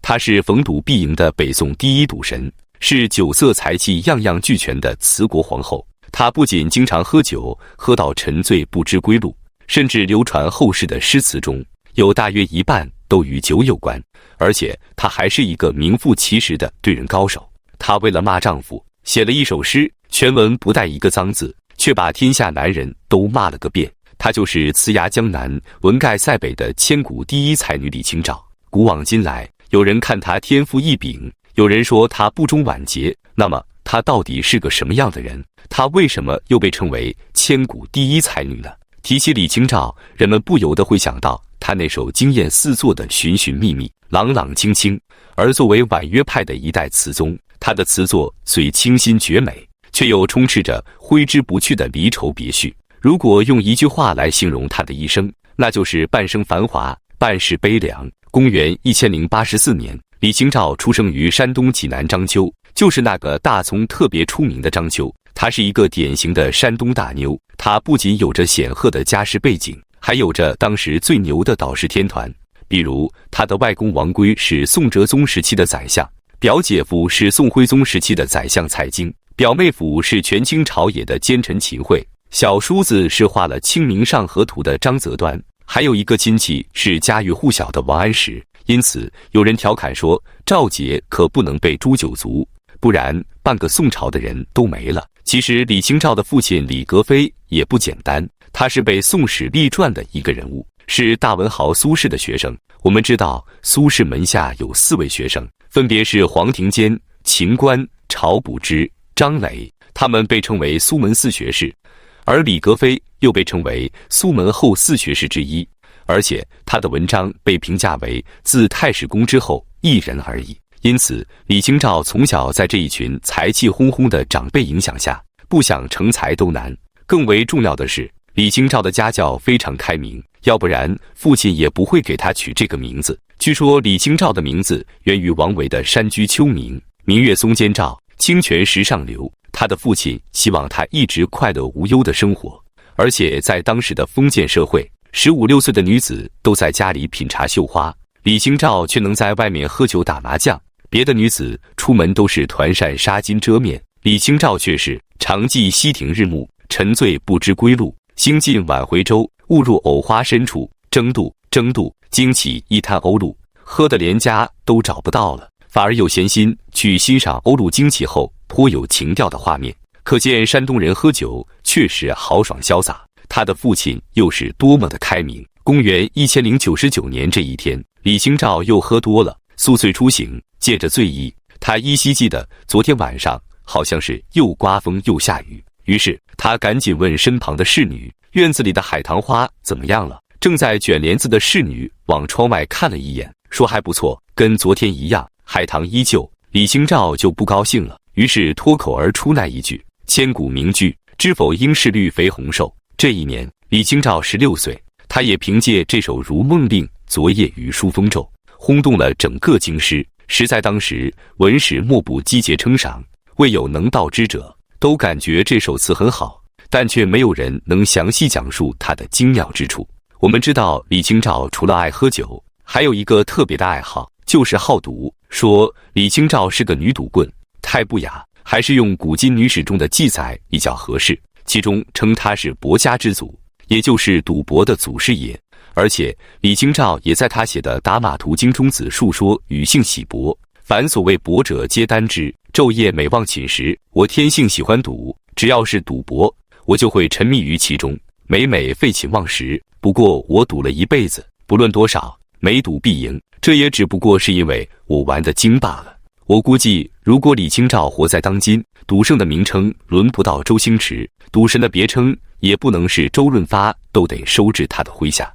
他是逢赌必赢的北宋第一赌神，是酒色财气样样俱全的慈国皇后。他不仅经常喝酒，喝到沉醉不知归路，甚至流传后世的诗词中有大约一半都与酒有关。而且他还是一个名副其实的对人高手。她为了骂丈夫，写了一首诗，全文不带一个脏字，却把天下男人都骂了个遍。她就是呲牙江南、文盖塞北的千古第一才女李清照。古往今来，有人看她天赋异禀，有人说她不忠晚节。那么她到底是个什么样的人？她为什么又被称为千古第一才女呢？提起李清照，人们不由得会想到她那首惊艳四座的寻寻觅觅、朗朗清清。而作为婉约派的一代词宗，她的词作虽清新绝美，却又充斥着挥之不去的离愁别绪。如果用一句话来形容她的一生，那就是半生繁华，半世悲凉。公元1084年，李清照出生于山东济南章丘，就是那个大葱特别出名的章丘。她是一个典型的山东大妞，她不仅有着显赫的家世背景，还有着当时最牛的导师天团。比如她的外公王圭是宋哲宗时期的宰相，表姐夫是宋徽宗时期的宰相蔡京，表妹夫是权倾朝野的奸臣秦桧，小叔子是画了《清明上河图》的张择端，还有一个亲戚是家喻户晓的王安石。因此有人调侃说，赵姐可不能被诛九族，不然半个宋朝的人都没了。其实李清照的父亲李格非也不简单，他是被《宋史》立传的一个人物，是大文豪苏轼的学生。我们知道苏轼门下有4位学生，分别是黄庭坚、秦观、晁补之、张磊，他们被称为苏门4学士，而李格非又被称为苏门后4学士之一。而且他的文章被评价为自太史公之后一人而已。因此李清照从小在这一群才气轰轰的长辈影响下，不想成才都难。更为重要的是，李清照的家教非常开明，要不然父亲也不会给她取这个名字。据说李清照的名字源于王维的山居秋暝，明月松间照，清泉石上流。他的父亲希望他一直快乐无忧的生活，而且在当时的封建社会，15、16岁的女子都在家里品茶绣花，李清照却能在外面喝酒打麻将。别的女子出门都是团扇纱巾遮面，李清照却是常记溪亭日暮，沉醉不知归路，兴尽晚回舟，误入藕花深处，争渡，惊起一滩鸥鹭，喝得连家都找不到了，反而有闲心去欣赏鸥鹭惊起后颇有情调的画面。可见山东人喝酒确实豪爽潇洒，他的父亲又是多么的开明。公元1099年这一天，李清照又喝多了，宿醉初醒，借着醉意，他依稀记得昨天晚上好像是又刮风又下雨，于是他赶紧问身旁的侍女，院子里的海棠花怎么样了？正在卷帘子的侍女往窗外看了一眼，说还不错，跟昨天一样，海棠依旧。李清照就不高兴了，于是脱口而出那一句千古名句，知否应是绿肥红瘦。这一年李清照16岁，她也凭借这首《如梦令》昨夜雨疏风骤，轰动了整个京师，实在当时文史莫不击节称赏，未有能道之者，都感觉这首词很好，但却没有人能详细讲述它的精妙之处。我们知道李清照除了爱喝酒，还有一个特别的爱好，就是好赌。说李清照是个女赌棍，太不雅，还是用古今女史中的记载比较合适。其中称她是博家之祖，也就是赌博的祖师爷。而且李清照也在他写的《打马图经》中子述说与性喜博，凡所谓博者皆单之，昼夜每忘寝时，我天性喜欢赌，只要是赌博，我就会沉迷于其中，每废寝忘食。不过我赌了一辈子，不论多少，每赌必赢，这也只不过是因为我玩得精罢了。我估计如果李清照活在当今，赌圣的名称轮不到周星驰，赌神的别称也不能是周润发，都得收至他的麾下。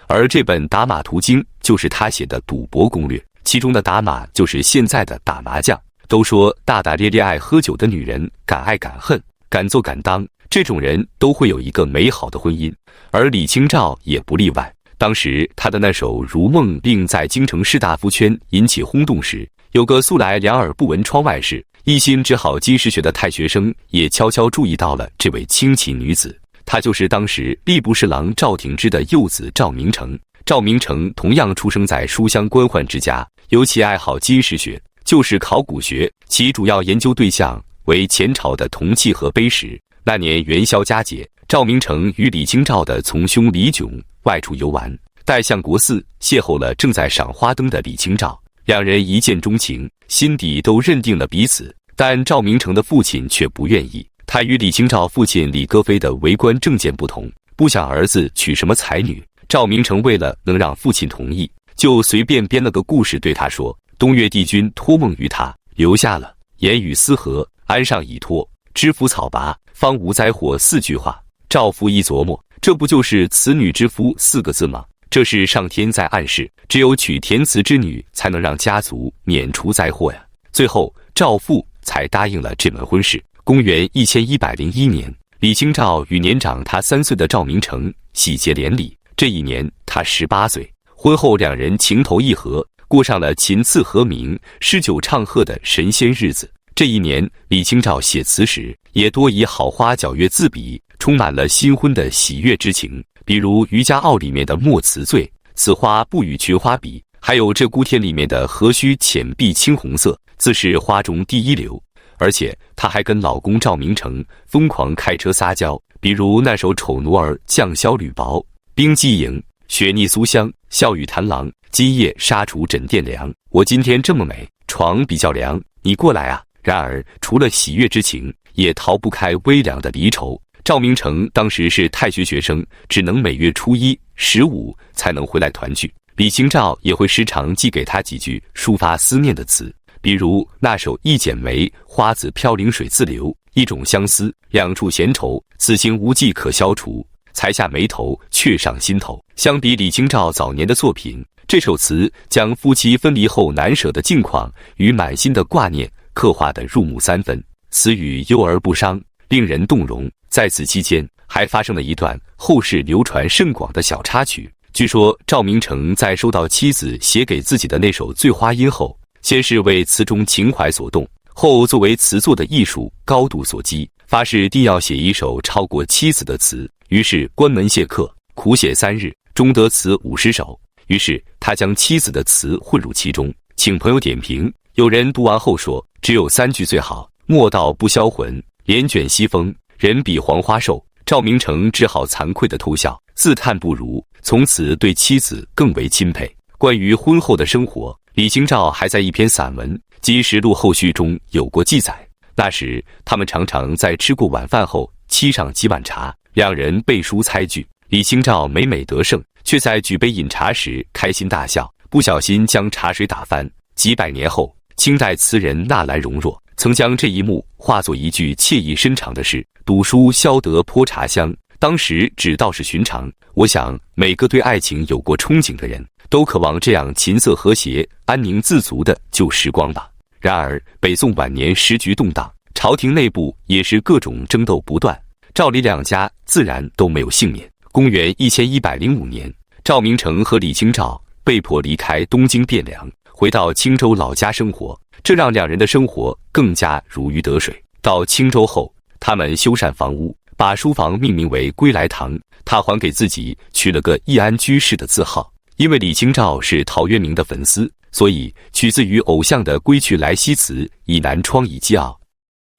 而这本《打马图经》就是他写的赌博攻略，其中的打马就是现在的打麻将。都说大大咧咧爱喝酒的女人敢爱敢恨，敢做敢当，这种人都会有一个美好的婚姻，而李清照也不例外。当时他的那首《如梦令》在京城士大夫圈引起轰动时，有个素来两耳不闻窗外事，一心只好金石学的太学生也悄悄注意到了这位清奇女子。她就是当时吏部侍郎赵挺之的幼子赵明诚。赵明诚同样出生在书香官宦之家，尤其爱好金石学，就是考古学，其主要研究对象为前朝的铜器和碑石。那年元宵佳节，赵明诚与李清照的从兄李炯外出游玩，待相国寺邂逅了正在赏花灯的李清照，两人一见钟情，心底都认定了彼此。但赵明诚的父亲却不愿意，他与李清照父亲李歌飞的为官政见不同，不想儿子娶什么才女。赵明诚为了能让父亲同意，就随便编了个故事对他说：东岳帝君托梦于他，留下了言语思和，安上已脱，知府草拔，方无灾祸4句话。赵父一琢磨，这不就是此女之夫4个字吗？这是上天在暗示，只有娶填词之女才能让家族免除灾祸呀。最后赵父才答应了这门婚事。公元1101年，李清照与年长他3岁的赵明诚喜结连理。这一年他18岁，婚后两人情投意合，过上了琴瑟和鸣、诗酒唱和的神仙日子。这一年，李清照写词时也多以好花皎月自比，充满了新婚的喜悦之情。比如《渔家傲》里面的莫辞醉，此花不与群花比；还有鹧鸪天里面的何须浅碧青红色，自是花中第一流。而且她还跟老公赵明诚疯狂开车撒娇，比如那首《丑奴儿·绛霄履薄》：冰肌莹，雪腻酥香，笑语弹郎，今夜纱厨枕垫凉。我今天这么美，床比较凉，你过来啊。然而除了喜悦之情，也逃不开微凉的离愁。赵明诚当时是太学学生，只能每月初1、15才能回来团聚。李清照也会时常寄给他几句抒发思念的词，比如那首《一剪梅》：花自飘零水自流，一种相思，两处闲愁，此情无计可消除，才下眉头，却上心头。相比李清照早年的作品，这首词将夫妻分离后难舍的境况与满心的挂念刻画得入木3分，词语幽而不伤，令人动容。在此期间，还发生了一段后世流传甚广的小插曲。据说赵明诚在收到妻子写给自己的那首《醉花阴》后，先是为词中情怀所动，后作为词作的艺术高度所激，发誓定要写一首超过妻子的词。于是关门谢客，苦写3日，终得词50首。于是他将妻子的词混入其中，请朋友点评。有人读完后说，只有3句最好：莫道不销魂，帘卷西风，人比黄花瘦。赵明诚只好惭愧地偷笑，自叹不如，从此对妻子更为钦佩。关于婚后的生活，李清照还在一篇散文及实录后续中有过记载。那时他们常常在吃过晚饭后沏上几碗茶，两人背书猜句。李清照每每得胜，却在举杯饮茶时开心大笑，不小心将茶水打翻。几百年后，清代词人纳兰容若曾将这一幕化作一句惬意深长的诗：赌书消得泼茶香。当时只道是寻常，我想每个对爱情有过憧憬的人都渴望这样琴瑟和谐、安宁自足的旧时光吧。然而北宋晚年时局动荡，朝廷内部也是各种争斗不断，赵李两家自然都没有幸免。公元1105年，赵明诚和李清照被迫离开东京汴梁，回到青州老家生活，这让两人的生活更加如鱼得水。到青州后，他们修缮房屋，把书房命名为归来堂，他还给自己取了个易安居士的字号。因为李清照是陶渊明的粉丝，所以取自于偶像的归去来兮辞，以南窗以寄傲，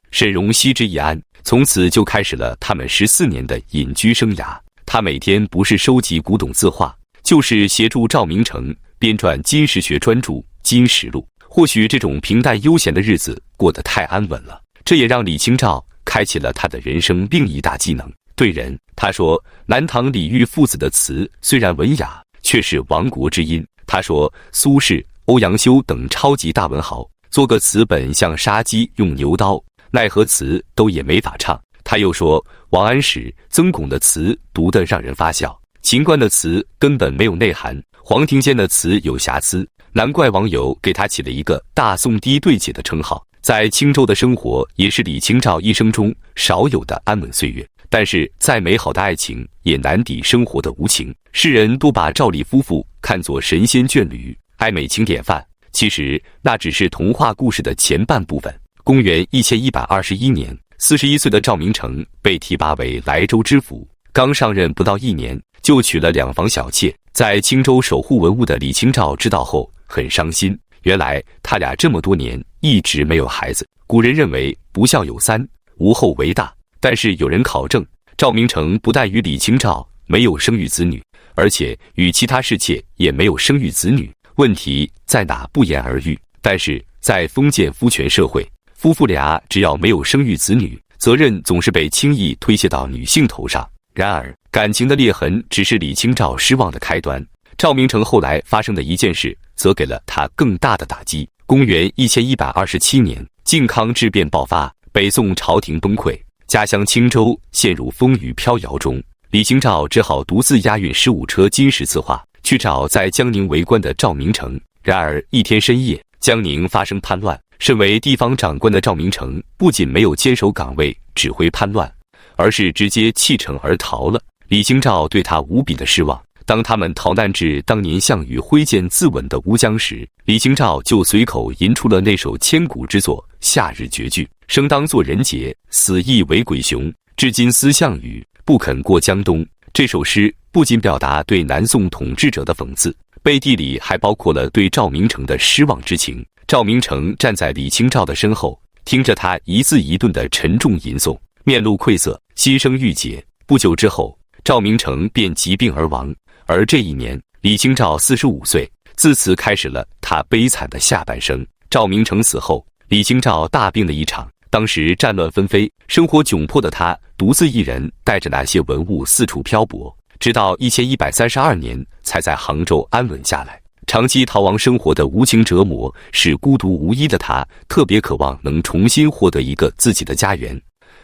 沈荣惜之易安。从此就开始了他们14年的隐居生涯。他每天不是收集古董字画，就是协助赵明诚编撰金石学专著《金石录》。或许这种平淡悠闲的日子过得太安稳了，这也让李清照开启了他的人生另一大技能——对人。他说，南唐李煜父子的词虽然文雅，却是亡国之音。他说，苏轼、欧阳修等超级大文豪做个词本像杀鸡用牛刀，奈何词都也没法唱。他又说，王安石、曾巩的词读得让人发笑，秦观的词根本没有内涵，黄庭坚的词有瑕疵，难怪网友给他起了一个大宋第一对解的称号。在青州的生活也是李清照一生中少有的安稳岁月，但是再美好的爱情也难抵生活的无情。世人多把赵李夫妇看作神仙眷侣、爱美情典范，其实那只是童话故事的前半部分。公元1121年，41岁的赵明诚被提拔为莱州知府，刚上任不到1年，就娶了2房小妾，在青州守护文物的李清照知道后很伤心，原来他俩这么多年一直没有孩子。古人认为不孝有三，无后为大，但是有人考证，赵明诚不但与李清照没有生育子女，而且与其他侍妾也没有生育子女。问题在哪不言而喻，但是在封建夫权社会，夫妇俩只要没有生育子女，责任总是被轻易推卸到女性头上。然而感情的裂痕只是李清照失望的开端，赵明诚后来发生的一件事则给了他更大的打击。公元1127年，靖康之变爆发，北宋朝廷崩溃，家乡青州陷入风雨飘摇中。李清照只好独自押运15车金石字画去找在江宁为官的赵明诚。然而一天深夜，江宁发生叛乱，身为地方长官的赵明诚不仅没有坚守岗位指挥叛乱，而是直接弃城而逃了。李清照对他无比的失望。当他们逃难至当年项羽挥剑自刎的乌江时，李清照就随口吟出了那首千古之作《夏日绝句》：生当作人杰，死亦为鬼雄。至今思项羽，不肯过江东。这首诗不仅表达对南宋统治者的讽刺，背地里还包括了对赵明诚的失望之情。赵明诚站在李清照的身后，听着他一字一顿的沉重吟诵，面露愧色，心生郁结。不久之后，赵明诚便疾病而亡。而这一年，李清照45岁，自此开始了他悲惨的下半生。赵明诚死后，李清照大病了一场。当时战乱纷飞，生活窘迫的他独自一人带着那些文物四处漂泊，直到1132年才在杭州安稳下来。长期逃亡生活的无情折磨使孤独无依的他特别渴望能重新获得一个自己的家园。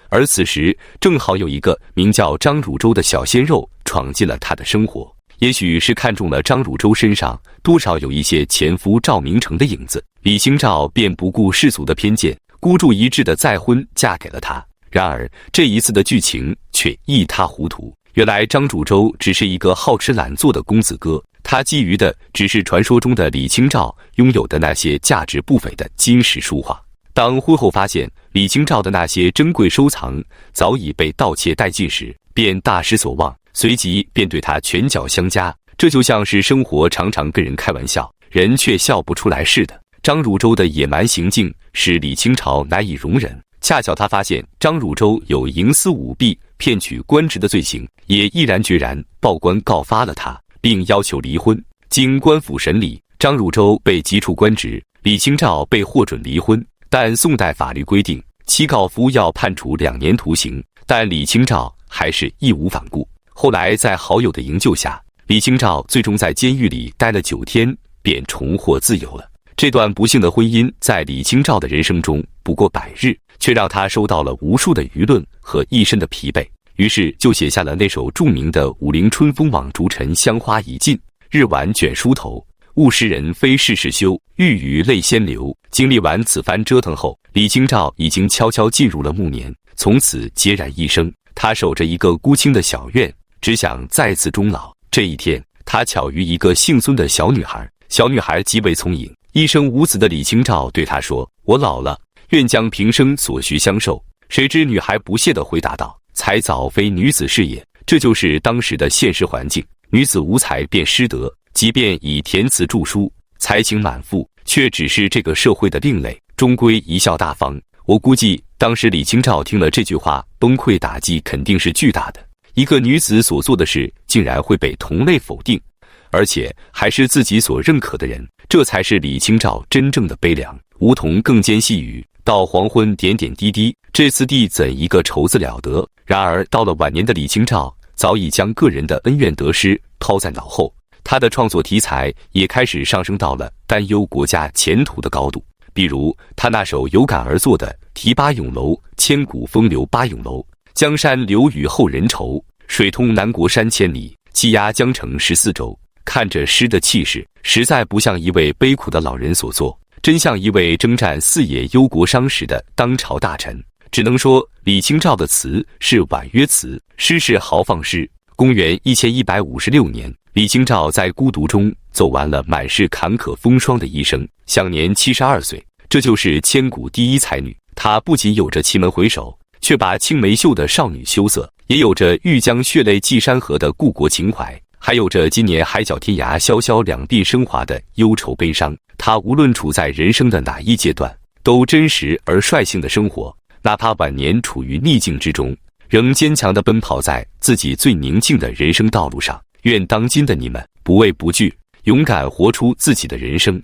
而此时正好有一个名叫张汝舟的小鲜肉闯进了他的生活。也许是看中了张汝舟身上多少有一些前夫赵明诚的影子，李清照便不顾世俗的偏见，孤注一掷的再婚嫁给了他。然而这一次的剧情却一塌糊涂。原来张汝舟只是一个好吃懒做的公子哥，他觊觎的只是传说中的李清照拥有的那些价值不菲的金石书画。当婚后发现李清照的那些珍贵收藏早已被盗窃殆尽时，便大失所望，随即便对他拳脚相加。这就像是生活常常跟人开玩笑，人却笑不出来似的。张汝舟的野蛮行径使李清照难以容忍，恰巧他发现张汝舟有营私舞弊、骗取官职的罪行，也毅然决然报官告发了他，并要求离婚。经官府审理，张汝舟被急除官职，李清照被获准离婚。但宋代法律规定，其告夫要判处2年徒刑，但李清照还是义无反顾。后来在好友的营救下，李清照最终在监狱里待了9天，便重获自由了。这段不幸的婚姻在李清照的人生中不过100日，却让他受到了无数的舆论和一身的疲惫，于是就写下了那首著名的武陵春风往逐尘香花已尽，日晚卷梳头，误时人非事事休，欲语泪先流。经历完此番折腾后，李清照已经悄悄进入了暮年，从此孑然一生。他守着一个孤清的小院，只想再次终老。这一天，他巧遇一个姓孙的小女孩，小女孩极为聪颖。一生无子的李清照对她说：“我老了，愿将平生所需相授。”谁知女孩不屑地回答道：“才早非女子事也。”这就是当时的现实环境，女子无才便失德，即便以填词著书，才情满腹，却只是这个社会的另类，终归贻笑大方。我估计当时李清照听了这句话，崩溃打击肯定是巨大的。一个女子所做的事竟然会被同类否定，而且还是自己所认可的人，这才是李清照真正的悲凉。梧桐更兼细雨，到黄昏点点滴滴，这次第怎一个愁字了得。然而到了晚年的李清照早已将个人的恩怨得失抛在脑后，他的创作题材也开始上升到了担忧国家前途的高度。比如他那首有感而作的《题八咏楼》：千古风流八咏楼，江山留与后人愁，水通南国山千里，气压江城14州。看着诗的气势，实在不像一位悲苦的老人所作，真像一位征战四野忧国伤时的当朝大臣。只能说李清照的词是婉约词，诗是豪放诗。公元1156年，李清照在孤独中走完了满是坎坷风霜的一生，享年72岁。这就是千古第一才女。她不仅有着奇门回首却把青梅嗅的少女羞涩，也有着欲将血泪寄山河的故国情怀。还有着今年海角天涯潇潇两地升华的忧愁悲伤。他无论处在人生的哪一阶段，都真实而率性的生活，哪怕晚年处于逆境之中，仍坚强地奔跑在自己最宁静的人生道路上。愿当今的你们不畏不惧，勇敢活出自己的人生。